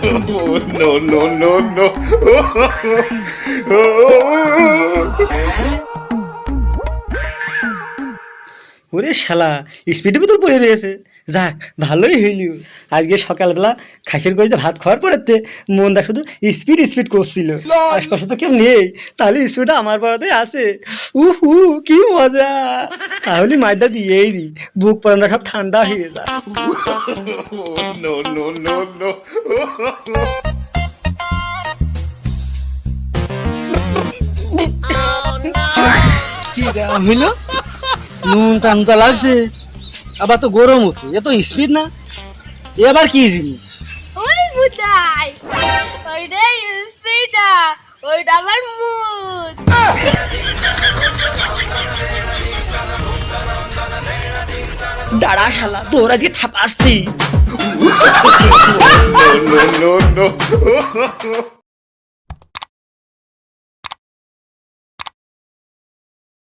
No, no, no, no. ওরে শালা স্পিডে বোতল পড়ে রয়েছে। যাক ভালোই হইল, আজকে সকালবেলা খাসির গড়িতে ভাত খাওয়ার পরেতে মনটা শুধু স্পিড স্পিড করছিল। আশপাশে তো কেউ নেই, তাহলে স্পিডটা আমার পাড়াতে আছে। উহু কি মজা! তাহলে মাইটা দিয়েই দি, বুক পাড়াটা সব ঠান্ডা হয়ে যায়। No, no, no, no. কি দাম হইল? নুন টানটা লাগছে, আবার তো গরম হচ্ছে, এত স্পিড না। এবার কি জিনিস? ওই বুদাই ওইটা স্পিডা, ওইটা আমার মুড। দাঁড়া শালা, তোর আজকে ঠাপ আসছি। No, no, no, no.